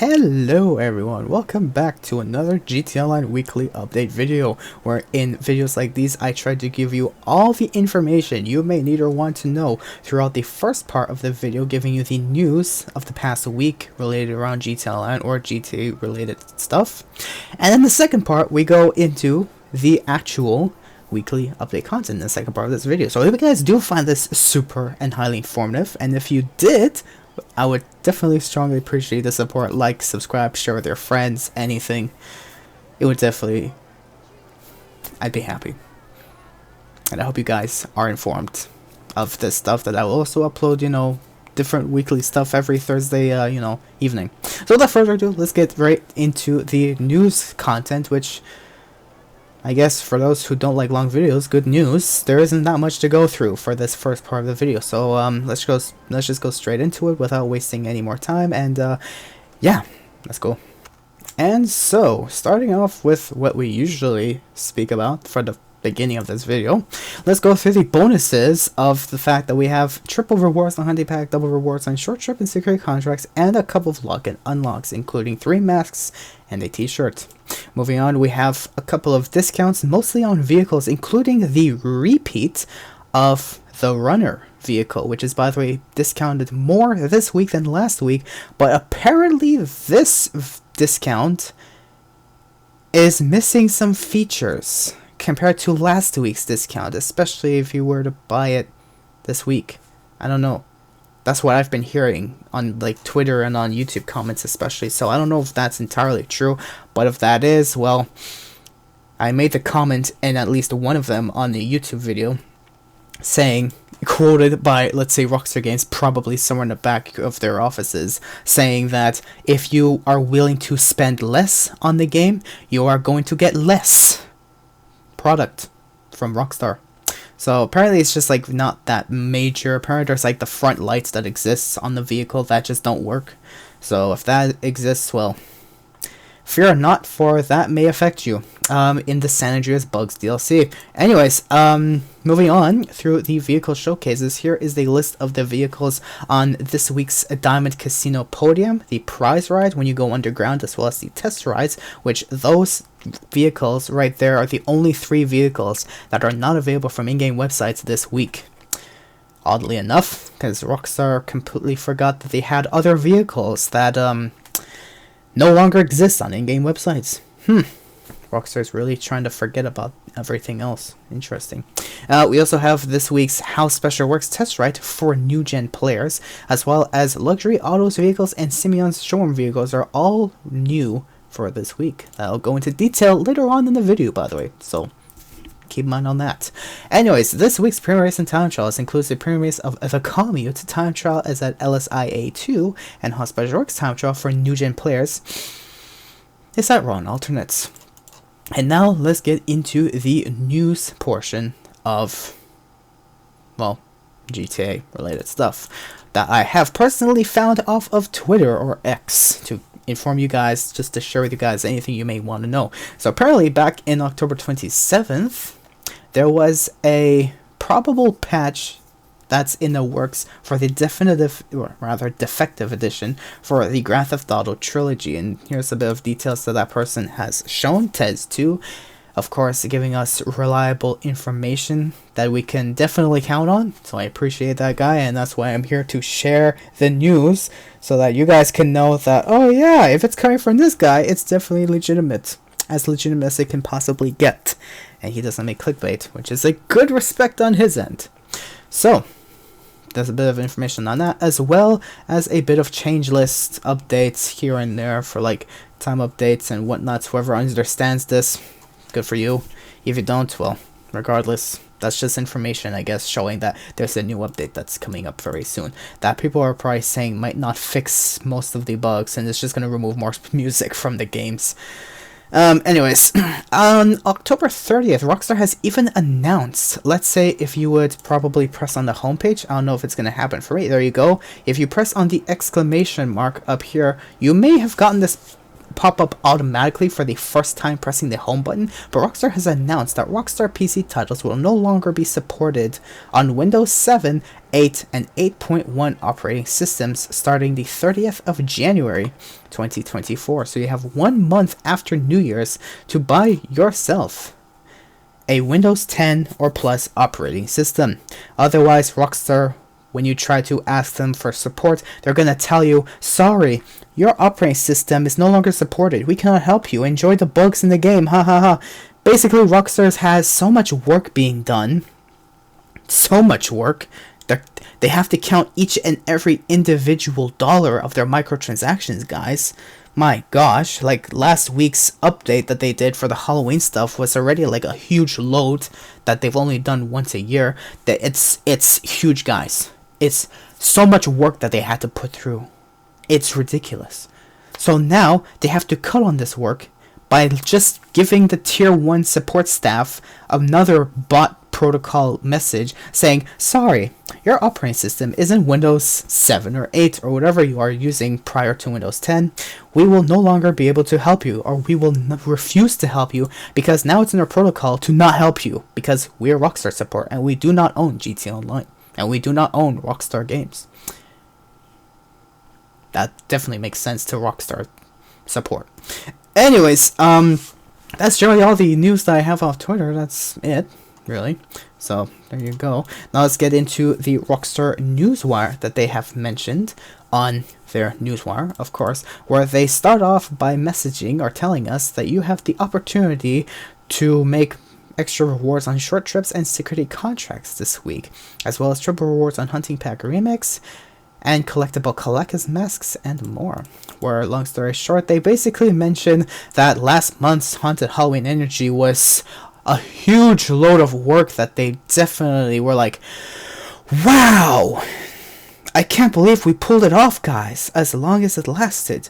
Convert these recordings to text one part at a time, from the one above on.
Hello everyone, welcome back to another GTA Online weekly update video, where in videos like these I try to give you all the information you may need or want to know throughout the first part of the video, giving you the news of the past week related around GTA Online or GTA related stuff. And in the second part we go into the actual weekly update content in the second part of this video. So I hope you guys do find this super and highly informative, and if you did, I would definitely strongly appreciate the support. Like, subscribe, share with your friends, anything. It would definitely, I'd be happy. And I hope you guys are informed of this stuff that I will also upload, different weekly stuff every Thursday, evening. So without further ado, let's get right into the news content, which I guess for those who don't like long videos, good news, there isn't that much to go through for this first part of the video. So let's just go straight into it without wasting any more time, and yeah, let's go. And so, starting off with what we usually speak about for the beginning of this video, let's go through the bonuses of the fact that we have triple rewards on Hyundai Pack, double rewards on short trip and security contracts, and a couple of lock-in unlocks, including 3 masks and a t-shirt. Moving on, we have a couple of discounts, mostly on vehicles, including the repeat of the Runner vehicle, which is, by the way, discounted more this week than last week, but apparently this discount is missing some features compared to last week's discount, especially if you were to buy it this week. I don't know. That's what I've been hearing on Twitter and on YouTube comments especially, so I don't know if that's entirely true, but if that is, well, I made the comment in at least one of them on the YouTube video saying, quoted by, let's say, Rockstar Games, probably somewhere in the back of their offices, saying that if you are willing to spend less on the game, you are going to get less product from Rockstar. So apparently it's just not that major. Apparently there's the front lights that exists on the vehicle that just don't work. So if that exists, well, fear not, for that may affect you in the San Andreas Bugs DLC. Anyways, moving on through the vehicle showcases, here is the list of the vehicles on this week's Diamond Casino podium, the prize ride when you go underground, as well as the test rides, which those vehicles right there are the only 3 vehicles that are not available from in-game websites this week. Oddly enough, because Rockstar completely forgot that they had other vehicles that no longer exist on in-game websites. Rockstar's really trying to forget about everything else. Interesting. We also have this week's How Special Works test ride for new-gen players, as well as Luxury Autos vehicles and Simeon's showroom vehicles are all new for this week. I'll go into detail later on in the video, by the way, so keep in mind on that. Anyways, this week's premium race and time trials includes the premium race of the Commute time trial is at LSIA 2, and How Special Works time trial for new-gen players is at Ron Alternates. And now let's get into the news portion of, well, GTA related stuff that I have personally found off of Twitter or X to inform you guys, just to share with you guys anything you may want to know. So apparently back in October 27th, there was a probable patch that's in the works for the defective edition for the Grand Theft Auto trilogy, and here's a bit of details that person has shown. Tez2, of course, giving us reliable information that we can definitely count on, so I appreciate that guy, and that's why I'm here to share the news, so that you guys can know that, oh yeah, if it's coming from this guy, it's definitely legitimate as it can possibly get, and he doesn't make clickbait, which is a good respect on his end. So there's a bit of information on that, as well as a bit of change list updates here and there for time updates and whatnot. Whoever understands this, good for you. If you don't, well, regardless, that's just information, I guess, showing that there's a new update that's coming up very soon that people are probably saying might not fix most of the bugs, and it's just going to remove more music from the games. Anyways, on October 30th, Rockstar has even announced, let's say if you would probably press on the homepage, I don't know if it's going to happen for me, there you go, if you press on the exclamation mark up here, you may have gotten this pop up automatically for the first time pressing the home button, but Rockstar has announced that Rockstar PC titles will no longer be supported on Windows 7, 8, and 8.1 operating systems starting the 30th of January 2024. So you have 1 month after New Year's to buy yourself a Windows 10 or plus operating system. Otherwise, Rockstar, when you try to ask them for support, they're going to tell you, sorry, your operating system is no longer supported. We cannot help you. Enjoy the bugs in the game. Ha ha ha. Basically, Rockstar has so much work being done. So much work. They have to count each and every individual dollar of their microtransactions, guys. My gosh, like last week's update that they did for the Halloween stuff was already like a huge load that they've only done once a year. That it's huge, guys. It's so much work that they had to put through. It's ridiculous. So now they have to cut on this work by just giving the tier 1 support staff another bot protocol message saying, sorry, your operating system isn't Windows 7 or 8 or whatever you are using prior to Windows 10. We will no longer be able to help you, or we will refuse to help you because now it's in our protocol to not help you because we are Rockstar support and we do not own GTA Online and we do not own Rockstar games. That definitely makes sense to Rockstar support. Anyways, that's generally all the news that I have off Twitter. That's it, really. So, there you go. Now let's get into the Rockstar Newswire that they have mentioned on their Newswire, of course, where they start off by messaging or telling us that you have the opportunity to make extra rewards on short trips and security contracts this week, as well as triple rewards on Hunting Pack Remix, and collectible collector's masks and more. Where, long story short, they basically mentioned that last month's Haunted Halloween Energy was a huge load of work that they definitely were like, wow, I can't believe we pulled it off, guys, as long as it lasted.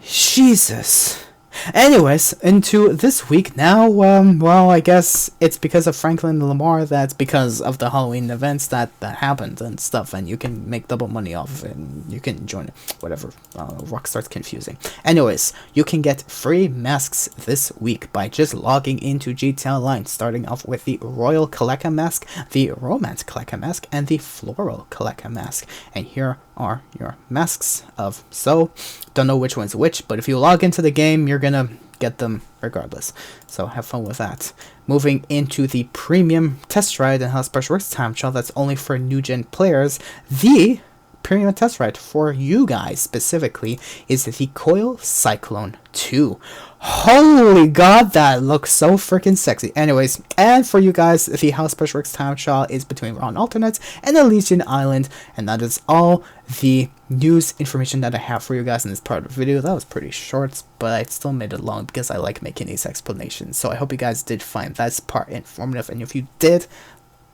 Jesus. Anyways, into this week now, well, I guess it's because of Franklin Lamar, that's because of the Halloween events that happened and stuff, and you can make double money off it, and you can join it, whatever. Rockstar's confusing. Anyways, you can get free masks this week by just logging into GTA Online, starting off with the Royal Kaleka mask, the Romance Kaleka mask, and the Floral Kaleka mask. And here are your masks of so. Don't know which one's which, but if you log into the game, you're gonna get them regardless. So have fun with that. Moving into the premium test ride and how Special Works time trial that's only for new gen players. The premium test ride for you guys specifically is the Coil Cyclone 2. Holy god, that looks so freaking sexy. Anyways, and for you guys, the House Special Works time trial is between Round Alternates and Elysian Island, and that is all the news information that I have for you guys in this part of the video. That was pretty short, but I still made it long because I like making these explanations. So I hope you guys did find that part informative, and if you did,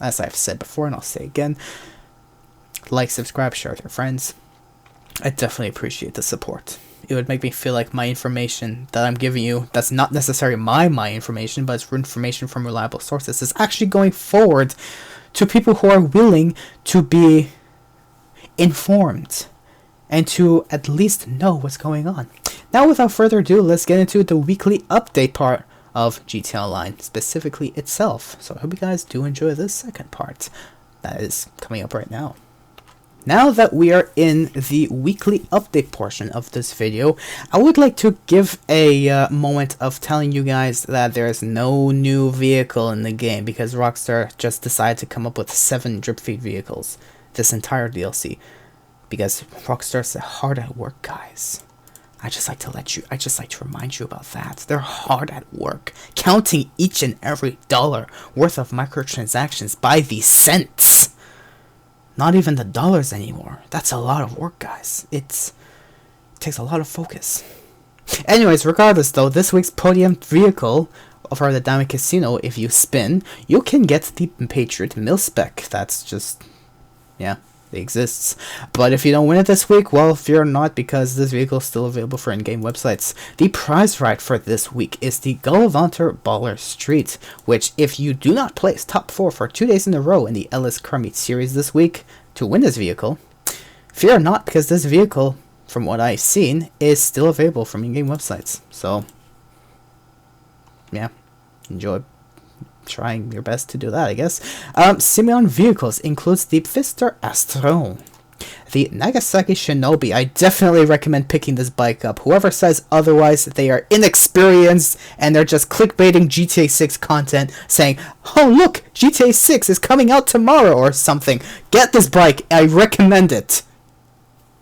as I've said before and I'll say again, like, subscribe, share with your friends. I definitely appreciate the support. It would make me feel like my information that I'm giving you, that's not necessarily my information, but it's information from reliable sources, is actually going forward to people who are willing to be informed and to at least know what's going on. Now, without further ado, let's get into the weekly update part of GTA Online, specifically itself. So I hope you guys do enjoy this second part that is coming up right now. Now that we are in the weekly update portion of this video, I would like to give a moment of telling you guys that there is no new vehicle in the game because Rockstar just decided to come up with 7 drip feed vehicles this entire DLC. Because Rockstar's hard at work, guys. I just like to remind you about that. They're hard at work, counting each and every dollar worth of microtransactions by the cents. Not even the dollars anymore. That's a lot of work, guys. It takes a lot of focus. Anyways, regardless though, this week's podium vehicle for the Diamond Casino, if you spin, you can get the Patriot Mil-Spec. That's just, yeah, it exists. But if you don't win it this week, well, fear not, because this vehicle is still available for in-game websites. The prize ride for this week is the Gullivanter Baller Street, which if you do not place top 4 for 2 days in a row in the Ellis Car Meet series this week to win this vehicle, fear not, because this vehicle from what I've seen, is still available from in-game websites. So, yeah, enjoy trying your best to do that, I guess. Simeon Vehicles includes the Pfister Astron. The Nagasaki Shinobi, I definitely recommend picking this bike up. Whoever says otherwise, they are inexperienced and they're just clickbaiting GTA 6 content saying, oh look, GTA 6 is coming out tomorrow or something. Get this bike, I recommend it.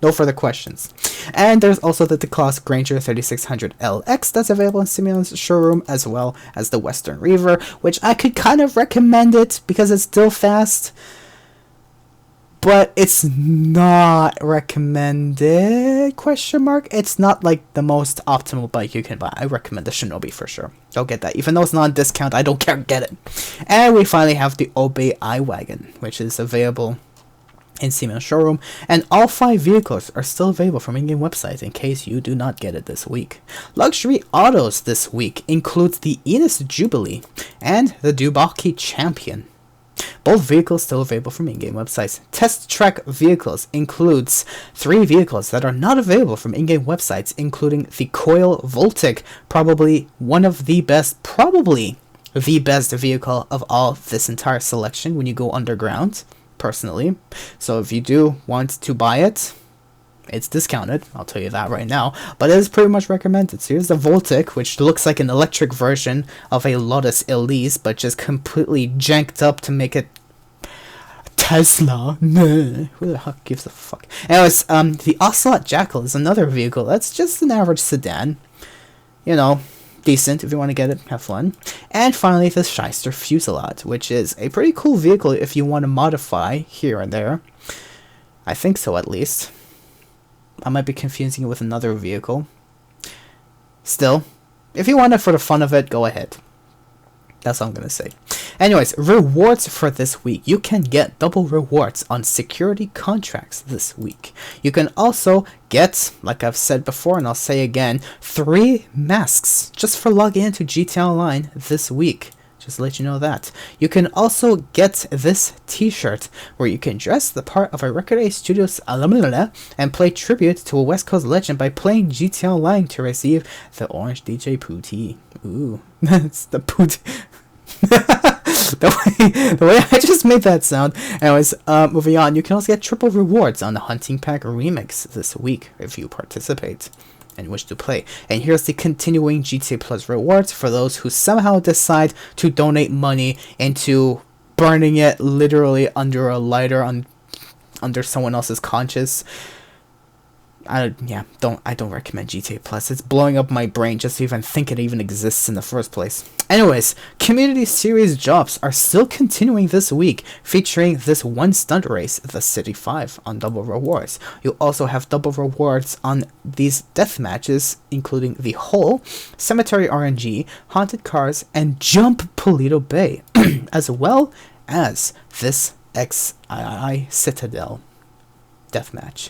No further questions. And there's also the Declaus Granger 3600LX that's available in Simeon's showroom, as well as the Western Reaver, which I could kind of recommend it because it's still fast. But it's not recommended, question mark. It's not like the most optimal bike you can buy. I recommend the Shinobi for sure. Go get that. Even though it's not on discount, I don't care, get it. And we finally have the Obey iWagon, which is available in Siemens showroom, and all 5 vehicles are still available from in-game websites in case you do not get it this week. Luxury autos this week includes the Enos Jubilee and the Dubaki Champion. Both vehicles still available from in-game websites. Test Track vehicles includes 3 vehicles that are not available from in-game websites, including the Coil Voltic, probably the best vehicle of all this entire selection when you go underground, personally. So if you do want to buy it, it's discounted, I'll tell you that right now, but it is pretty much recommended. So here's the Voltic, which looks like an electric version of a Lotus Elise, but just completely janked up to make it Tesla. Who the heck gives a fuck? Anyways, the Ocelot Jackal is another vehicle that's just an average sedan. You know, decent if you want to get it, have fun. And finally, the Shyster Fusillade, which is a pretty cool vehicle if you want to modify here and there. I think so, at least. I might be confusing it with another vehicle. Still, if you want it for the fun of it, go ahead. That's all I'm going to say. Anyways, rewards for this week. You can get double rewards on security contracts this week. You can also get, like I've said before and I'll say again, 3 masks just for logging into GTA Online this week. Just to let you know that. You can also get this t-shirt where you can dress the part of a Record A Studios alumni and play tribute to a West Coast legend by playing GTA Online to receive the Orange DJ Pootie. Ooh, that's the Pootie. the way I just made that sound. Anyways, moving on, you can also get triple rewards on the Hunting Pack Remix this week if you participate and wish to play. And here's the continuing GTA Plus rewards for those who somehow decide to donate money into burning it literally under a lighter under someone else's conscience. I don't recommend GTA Plus. It's blowing up my brain just to even think it even exists in the first place. Anyways, community series jobs are still continuing this week, featuring this one stunt race, the City 5, on double rewards. You also have double rewards on these death matches, including the Hole, Cemetery RNG, Haunted Cars, and Jump Polito Bay, as well as this XII Citadel deathmatch.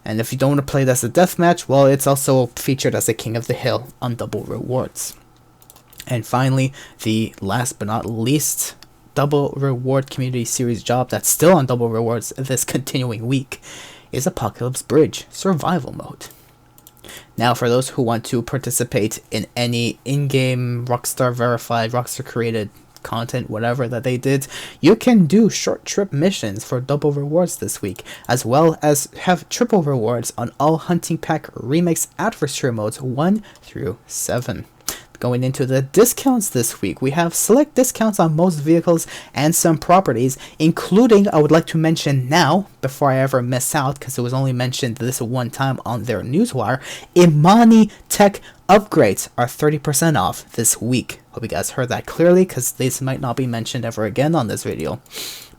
And if you don't want to play it as a deathmatch, well, it's also featured as a King of the Hill on double rewards. And finally, the last but not least double reward community series job that's still on double rewards this continuing week is Apocalypse Bridge Survival Mode. Now, for those who want to participate in any in-game Rockstar verified, Rockstar created content, whatever that they did, you can do short trip missions for double rewards this week, as well as have triple rewards on all Hunting Pack Remix adversary modes 1 through 7. Going into the discounts this week, we have select discounts on most vehicles and some properties, including, I would like to mention now, before I ever miss out, because it was only mentioned this one time on their newswire, Imani Tech upgrades are 30% off this week. Hope you guys heard that clearly, because this might not be mentioned ever again on this video.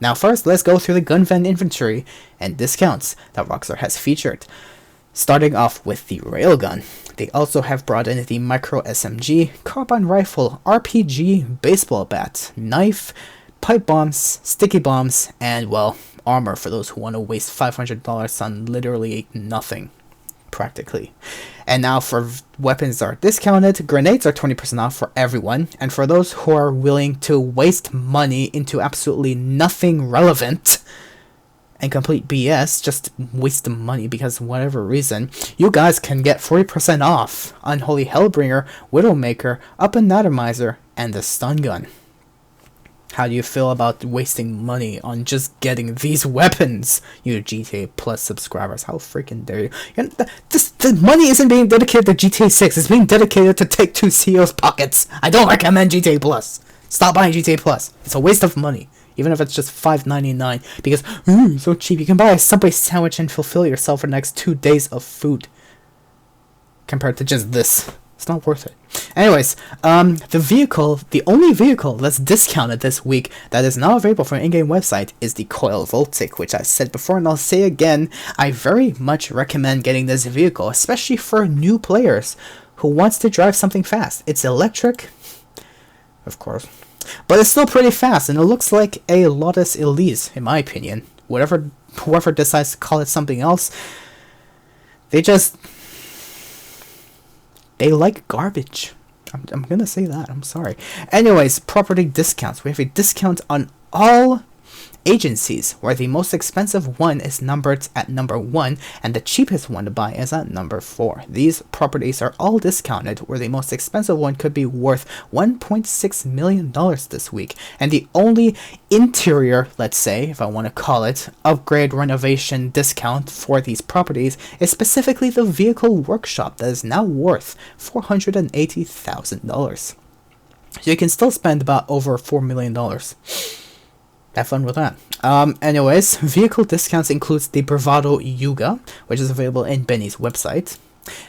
Now first, let's go through the gun van inventory and discounts that Rockstar has featured. Starting off with the railgun. They also have brought in the micro SMG, carbine rifle, RPG, baseball bat, knife, pipe bombs, sticky bombs, and, well, armor for those who want to waste $500 on literally nothing, practically. And now for weapons that are discounted, grenades are 20% off for everyone, and for those who are willing to waste money into absolutely nothing relevant, and complete BS, just waste the money because of whatever reason, you guys can get 40% off Unholy Hellbringer, Widowmaker, Up and Atomizer, and the Stun Gun. How do you feel about wasting money on just getting these weapons, you GTA Plus subscribers? How freaking dare you? The money isn't being dedicated to GTA 6, it's being dedicated to Take-Two CEO's pockets. I don't recommend GTA Plus. Stop buying GTA Plus. It's a waste of money. Even if it's just $5.99, because, so cheap. You can buy a Subway sandwich and fulfill yourself for the next 2 days of food. Compared to just this. It's not worth it. Anyways, the only vehicle that's discounted this week that is now available from an in-game website is the Coil Voltic, which I said before and I'll say again, I very much recommend getting this vehicle, especially for new players who wants to drive something fast. It's electric, of course, but it's still pretty fast, and it looks like a Lotus Elise, in my opinion. Whoever decides to call it something else, they like garbage. I'm gonna say that. I'm sorry. Anyways, property discounts. We have a discount on all agencies, where the most expensive one is numbered at number 1 and the cheapest one to buy is at number 4. These properties are all discounted, where the most expensive one could be worth $1.6 million this week, and the only interior, let's say, if I want to call it, upgrade renovation discount for these properties is specifically the vehicle workshop that is now worth $480,000. So you can still spend about over $4 million. Have fun with that. Anyways, vehicle discounts includes the Bravado Yuga, which is available in Benny's website.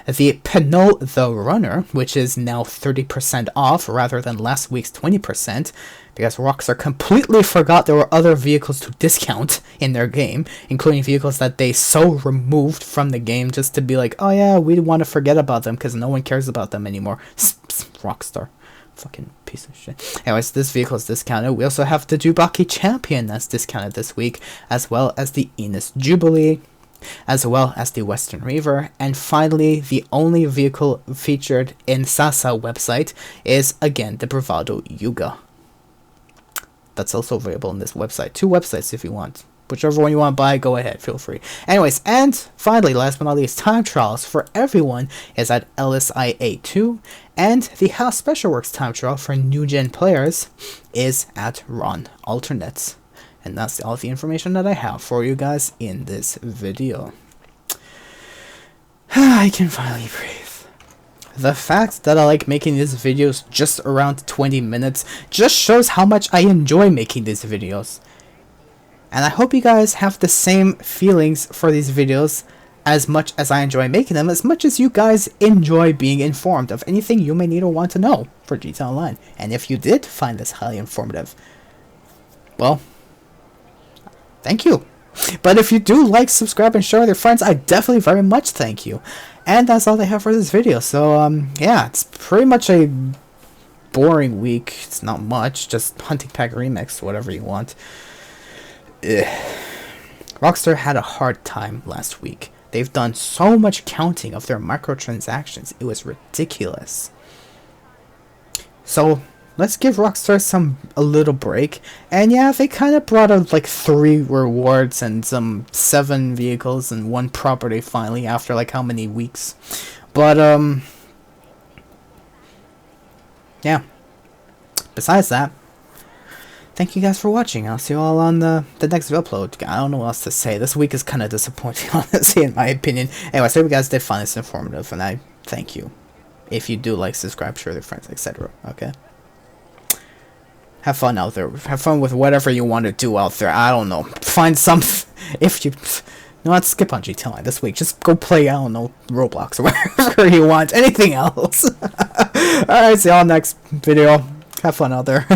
The Pinot the Runner, which is now 30% off rather than last week's 20%, because Rockstar completely forgot there were other vehicles to discount in their game, including vehicles that they so removed from the game just to be like, oh yeah, we want to forget about them because no one cares about them anymore. Rockstar. Fucking piece of shit. Anyways, this vehicle is discounted. We also have the Dubaki Champion that's discounted this week, as well as the Enos Jubilee, as well as the Western Reaver, and finally, the only vehicle featured in Sasa website is, again, the Bravado Yuga. That's also available on this website. 2 websites if you want. Whichever one you want to buy, go ahead, feel free. Anyways, and finally, last but not least, time trials for everyone is at LSIA 2, and the House Special Works time trial for new gen players is at Ron Alternates. And that's all the information that I have for you guys in this video. I can finally breathe. The fact that I like making these videos just around 20 minutes just shows how much I enjoy making these videos. And I hope you guys have the same feelings for these videos as much as I enjoy making them, as much as you guys enjoy being informed of anything you may need or want to know for GTA Online. And if you did find this highly informative, well, thank you. But if you do like, subscribe, and share with your friends, I definitely very much thank you. And that's all they have for this video. So, yeah, it's pretty much a boring week. It's not much, just Hunting Pack Remix, whatever you want. Ugh. Rockstar had a hard time last week. They've done so much counting of their microtransactions. It was ridiculous. So let's give Rockstar a little break. And yeah, they kind of brought out like 3 rewards and some 7 vehicles and 1 property finally after like how many weeks. But yeah. Besides that, thank you guys for watching. I'll see you all on the next upload. I don't know what else to say. This week is kind of disappointing, honestly, in my opinion. Anyways, I hope you guys did find this informative, and I thank you. If you do like, subscribe, share with your friends, etc. Okay? Have fun out there. Have fun with whatever you want to do out there. I don't know. Find some... If you... No, let's skip on GTA Online this week. Just go play, I don't know, Roblox or whatever you want. Anything else. Alright, see y'all next video. Have fun out there.